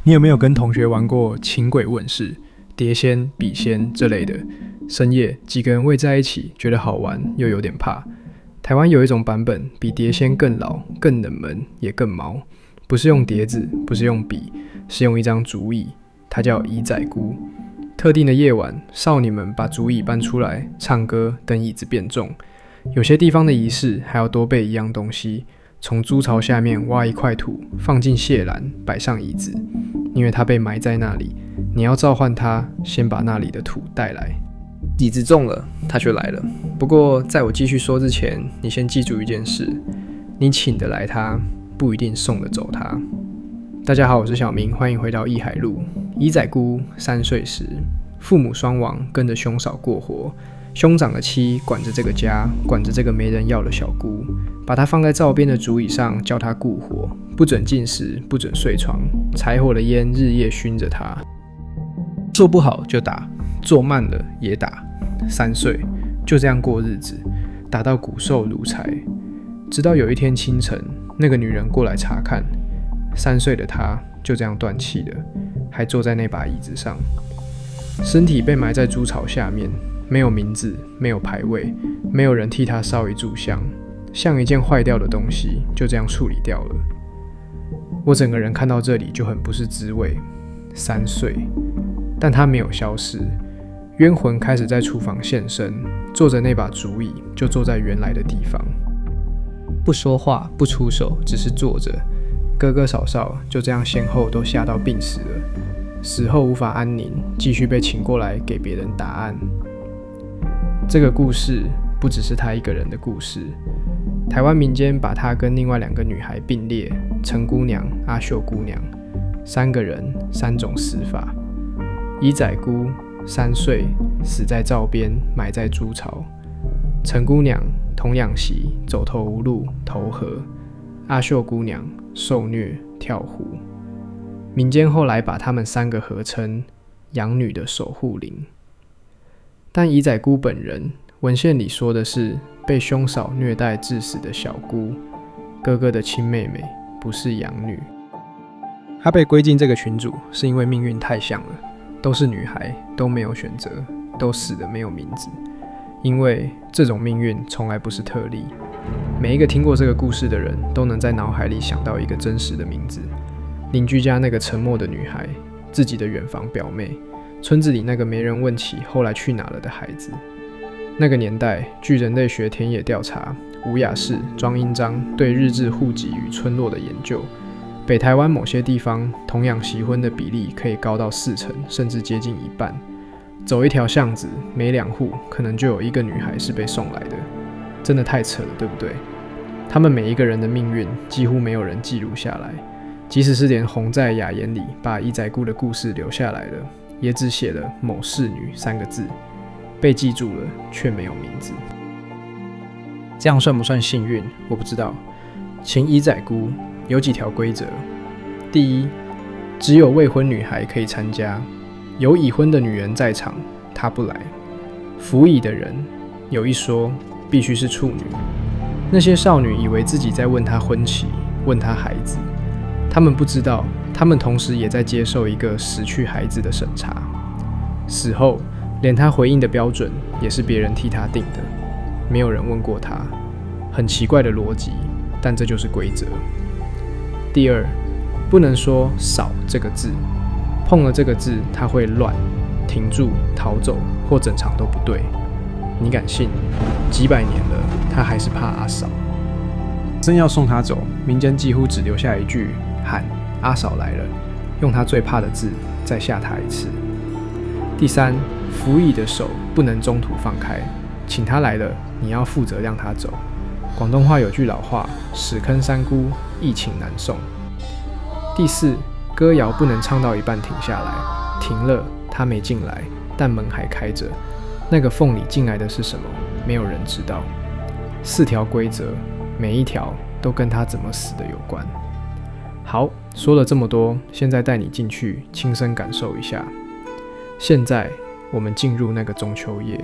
你有沒有跟同學玩過請鬼問事、碟仙、筆仙這類的？深夜幾個人圍在一起，覺得好玩又有點怕。台灣有一種版本比碟仙更老、更冷門，也更毛。不是用碟子，不是用筆，是用一張竹椅，它叫椅仔姑。特定的夜晚，少女們把竹椅搬出來，唱歌，等椅子變重。有些地方的儀式還要多備一樣東西，從豬槽下面挖一塊土，放進蟹籃，擺上椅子。因為它被埋在那裡，你要召喚它，先把那裡的土帶來。椅子重了，它就來了。不過，在我繼續說之前，你先記住一件事：你請得來它，不一定送得走它。大家好，我是小明，歡迎回到藝海路。椅仔姑3歲時，父母雙亡，跟着兄嫂過活。兄長的妻管着這個家，管着這個沒人要的小姑，把她放在灶邊的竹椅上，叫她顧活，不准進食，不准睡床，柴火的煙日夜熏着她。做不好就打，做慢了也打。3歲就這樣過日子，打到骨瘦如柴。直到有一天清晨，那個女人過來查看，3歲的她就這樣斷氣了，還坐在那把椅子上，身體被埋在豬槽下面。沒有名字，沒有牌位，沒有人替他燒一炷香，像一件壞掉的東西，就這樣處理掉了。我整個人看到這裡就很不是滋味。3歲，但他沒有消失，冤魂開始在廚房現身，坐着那把竹椅，就坐在原來的地方，不說話，不出手，只是坐着。哥哥嫂嫂就這樣先後都嚇到病死了，死後無法安寧，繼續被請過來給別人答案。這個故事不只是他一個人的故事，台灣民間把他跟另外2個女孩並列，陳姑娘、阿秀姑娘，3個人3種死法。椅仔姑3歲死在灶邊，埋在豬槽；陳姑娘童養媳，走投無路投河；阿秀姑娘受虐跳湖。民間後來把他們3個合稱養女的守護靈。但椅仔姑本人，文獻裡說的是被兄嫂虐待致死的小姑，哥哥的親妹妹，不是養女。她被歸進這個群組，是因為命運太像了，都是女孩，都沒有選擇，都死得沒有名字。因為這種命運從來不是特例，每一個聽過這個故事的人都能在腦海裡想到一個真實的名字：鄰居家那個沉默的女孩，自己的遠房表妹。村子裡那個沒人問起後來去哪了的孩子。那個年代，據人類學田野調查，吳雅士、莊英章對日治戶籍與村落的研究，北台灣某些地方童養媳婚的比例可以高到40%，甚至接近一半。走一條巷子，每2戶可能就有1個女孩是被送來的，真的太扯了，對不對？他們每一個人的命運幾乎沒有人記錄下來，即使是連洪在雅言裡把椅仔姑的故事留下來了，也只寫了某侍女3個字，被記住了卻沒有名字。這樣算不算幸運？我不知道。請椅仔姑有幾條規則：第一，只有未婚女孩可以參加，有已婚的女人在場，她不來。服役的人有一說，必須是處女。那些少女以為自己在問她婚期，問她孩子，她們不知道。他們同時也在接受一個死去孩子的審查，死後連他回應的標準也是別人替他定的，沒有人問過他，很奇怪的邏輯，但這就是規則。第二，不能說掃這個字，碰了這個字他會亂，停住，逃走，或整場都不對。你敢信？幾百年了，他還是怕阿嫂。真要送他走，民間幾乎只留下一句喊阿嫂來了，用他最怕的字再嚇他一次。第三，服役的手不能中途放開，請他來了，你要負責讓他走。廣東話有句老話，屎坑三姑，易請難送。第四，歌謠不能唱到一半停下來，停了，他沒進來，但門還開着，那個縫裡進來的是什麼？沒有人知道。4條規則，每一條都跟他怎麼死的有關。好，說了這麼多，現在帶你進去親身感受一下。現在我們進入那個中秋夜。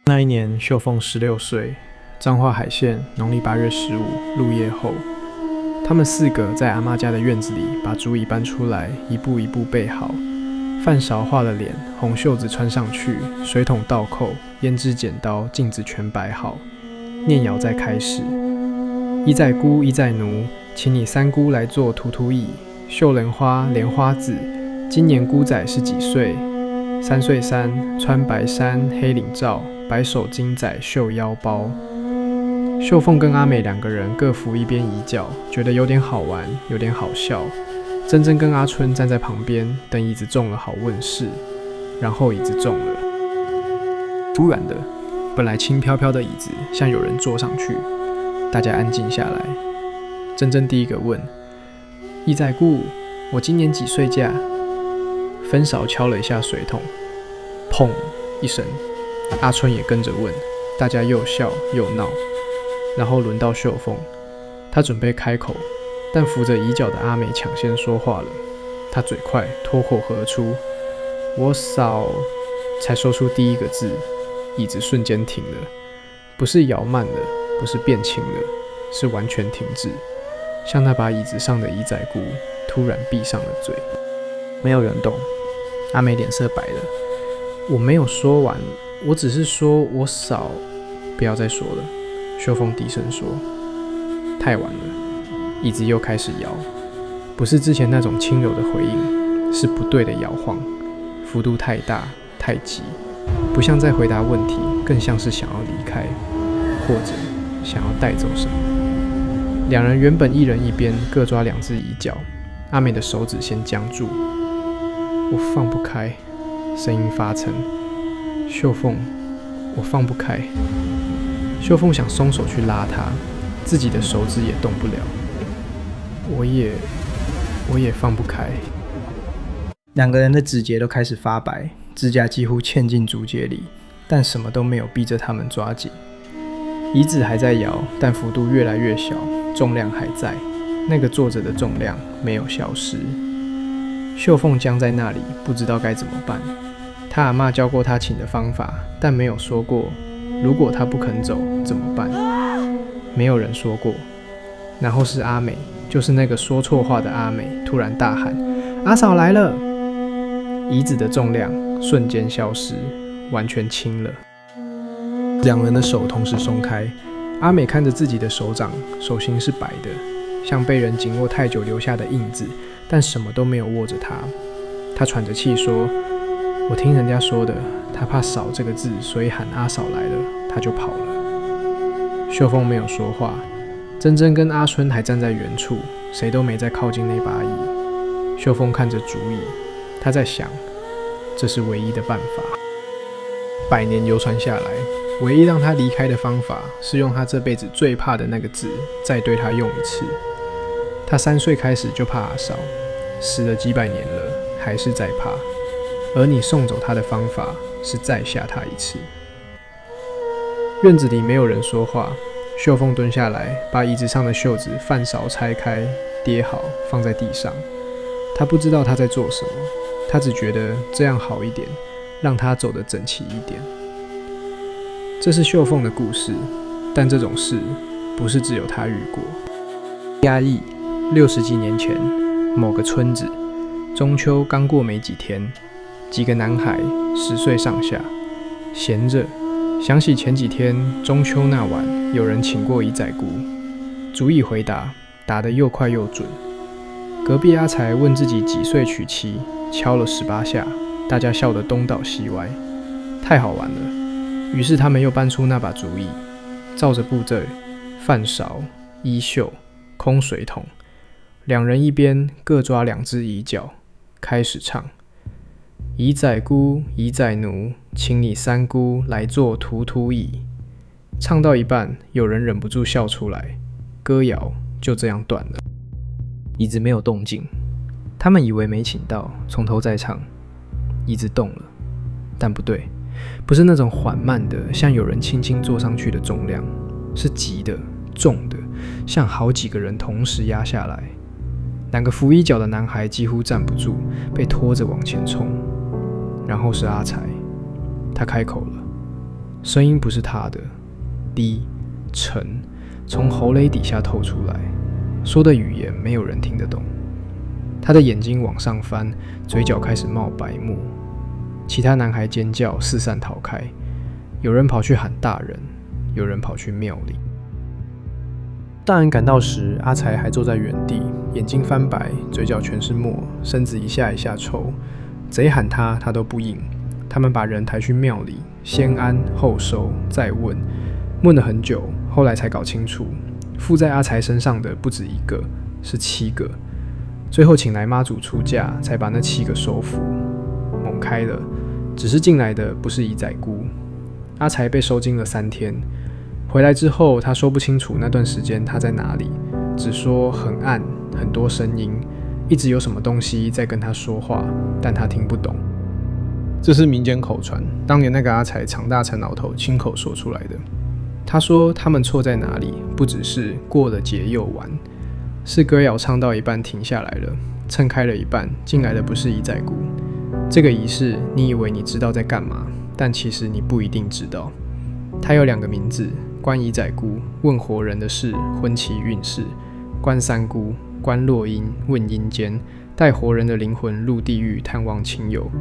那一年，秀鳳16歲，彰化海線農曆8月15入夜後，他們4個在阿嬤家的院子裡把竹椅搬出來，一步一步備好，飯勺畫了臉，紅袖子穿上去，水桶倒扣，胭脂剪刀、鏡子全擺好。念謠再開始：一載姑，一載奴，請你3姑來做圖圖椅。繡蓮花，蓮花子，今年姑仔是幾歲？3歲3，穿白衫，黑領罩，白手巾仔繡腰包。秀鳳跟阿美2個人各扶一邊椅腳，覺得有點好玩，有點好笑。珍珍跟阿春站在旁邊，等椅子中了好問事。然後椅子中了，突然的，本來輕飄飄的椅子像有人坐上去，大家安靜下來。珍珍第一個問：“一載姑，我今年幾歲駕？”分勺敲了一下水桶，砰一聲，阿春也跟着問，大家又笑又鬧。然後輪到秀鳳，她準備開口，但扶着椅腳的阿美搶先說話了。她嘴快，脫口而出：“我嫂。”才說出第一個字，椅子瞬間停了，不是搖慢了，不是變輕了，是完全停滯，像那把椅子上的一載姑突然閉上了嘴。沒有人動，阿美臉色白了。我沒有說完，我只是說我嫂。不要再說了。秀鳳低聲說：“太晚了。”椅子又開始搖，不是之前那種輕柔的回應，是不對的搖晃，幅度太大太急，不像在回答問題，更像是想要離開，或者想要帶走什麼。2人原本1人一邊，各抓2隻椅腳，阿美的手指先僵住，我放不開，聲音發沉。秀鳳，我放不開。秀鳳想鬆手去拉他，自己的手指也動不了。我也放不開。2個人的指節都開始發白，指甲幾乎嵌進竹節裡，但什麼都沒有逼着他們抓緊。椅子還在搖，但幅度越來越小，重量還在，那個坐着的重量沒有消失。秀鳳僵在那裡，不知道該怎麼辦。他阿嬤教過他請的方法，但沒有說過如果他不肯走怎麼辦？沒有人說過。然後是阿美，就是那個說錯話的阿美，突然大喊：“阿嫂來了！”椅子的重量瞬間消失，完全輕了。2人的手同時鬆開，阿美看着自己的手掌，手心是白的，像被人緊握太久留下的印子，但什麼都沒有握着它。她喘着氣說：“我聽人家說的，他怕嫂這個字，所以喊阿嫂來了，他就跑了。”秀鳳沒有說話，珍珍跟阿春還站在原處，誰都沒再靠近那把椅。秀鳳看着竹椅，她在想，這是唯一的辦法。100年流傳下來，唯一讓他離開的方法，是用他這輩子最怕的那個字，再對他用一次。他3歲開始就怕阿嫂，死了幾百年了，還是在怕。而你送走他的方法，是再嚇他一次。院子裡沒有人說話，秀鳳蹲下來，把椅子上的袖子飯勺拆開，疊好，放在地上。他不知道他在做什麼，他只覺得這樣好一點，讓他走得整齊一點。這是秀鳳的故事，但這種事不是只有他遇過。嘉義60幾年前，某個村子，中秋剛過沒幾天，幾個男孩10歲上下，閒着，想起前幾天中秋那晚，有人請過一載姑，逐一回答，答得又快又準。隔壁阿財問自己幾歲娶妻，敲了18下，大家笑得東倒西歪，太好玩了。於是他們又搬出那把竹椅，照着步驟，飯勺、衣袖、空水桶，2人一邊各抓2隻椅腳，開始唱：一載姑，一載奴，請你3姑來做圖圖椅。唱到一半，有人忍不住笑出來，歌謠就這樣斷了。椅子沒有動靜，他們以為沒請到，從頭再唱。椅子動了，但不對，不是那種緩慢的，像有人輕輕坐上去的重量，是急的、重的，像好幾個人同時壓下來。2個扶椅腳的男孩幾乎站不住，被拖着往前衝。然後是阿財，他開口了，聲音不是他的，低沉，從喉嚨底下透出來，說的語言沒有人聽得懂。他的眼睛往上翻，嘴角開始冒白沫。其他男孩尖叫，四散逃開。有人跑去喊大人，有人跑去廟裡。大人趕到時，阿才還坐在原地，眼睛翻白，嘴角全是沫，身子一下一下抽。賊喊他，他都不應。他們把人抬去廟裡，先安後收，再問，問了很久，後來才搞清楚，附在阿才身上的不止一個，是7個。最後請來媽祖出嫁，才把那7個收服。猛開了，只是進來的不是姨仔姑。阿才被收驚了3天。回來之後，他說不清楚那段時間他在哪裡，只說很暗，很多聲音，一直有什麼東西在跟他說話，但他聽不懂。這是民間口傳，當年那個阿才長大成老頭親口說出來的。他說他們錯在哪裡，不只是過了節又完，是歌謠唱到一半停下來了，撐開了一半，進來的不是姨仔姑。這個儀式，你以為你知道在幹嘛，但其實你不一定知道。他有2個名字。關姨仔姑問活人的事，婚期運勢；關三姑關落陰問陰間，帶活人的靈魂入地獄探望親友。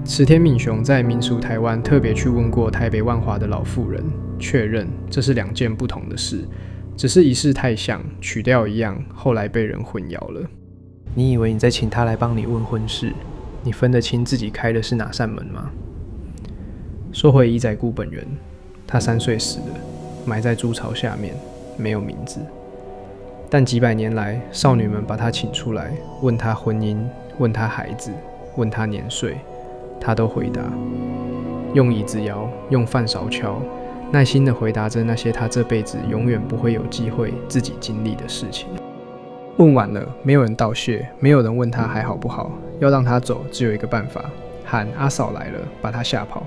池田敏雄在民俗台灣特別去問過台北萬華的老婦人，確認這是2件不同的事，只是儀式太像，曲調一樣，後來被人混淆了。你以為你在請他來幫你問婚事，你分得清自己開的是哪扇門嗎？說回姨仔姑本人，她3歲死的。埋在豬巢下面，沒有名字。但幾百年來，少女們把她請出來，問她婚姻，問她孩子，問她年歲，她都回答。用椅子搖，用飯勺敲，耐心地回答着那些她這輩子永遠不會有機會自己經歷的事情。問完了，沒有人道謝，沒有人問她還好不好。要讓她走，只有一個辦法，喊阿嫂來了，把她嚇跑。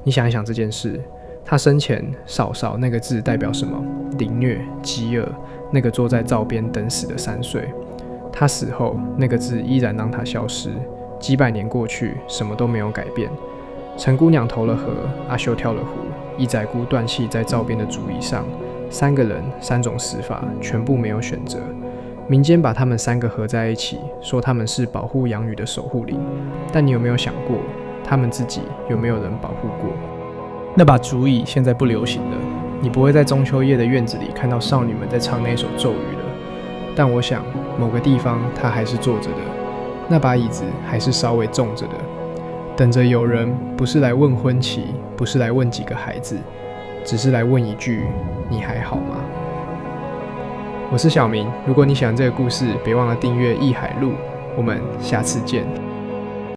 你想一想這件事。他生前嫂嫂那個字代表什麼？凌虐、飢餓，那個坐在灶邊等死的3歲。他死後，那個字依然讓他消失。幾百年過去，什麼都沒有改變。陳姑娘投了河，阿修跳了湖，姨仔姑斷氣在灶邊的竹椅上。3個人，3種死法，全部沒有選擇。民間把他們3個合在一起，說他們是保護養女的守護靈。但你有沒有想過，他們自己有沒有人保護過？那把竹椅現在不流行了，你不會在中秋夜的院子裡看到少女們在唱那首咒語了。但我想，某個地方它還是坐着的，那把椅子還是稍微重着的，等着有人不是來問婚期，不是來問幾個孩子，只是來問一句：你還好嗎？我是小明，如果你喜歡這個故事，別忘了訂閱藝海路，我們下次見。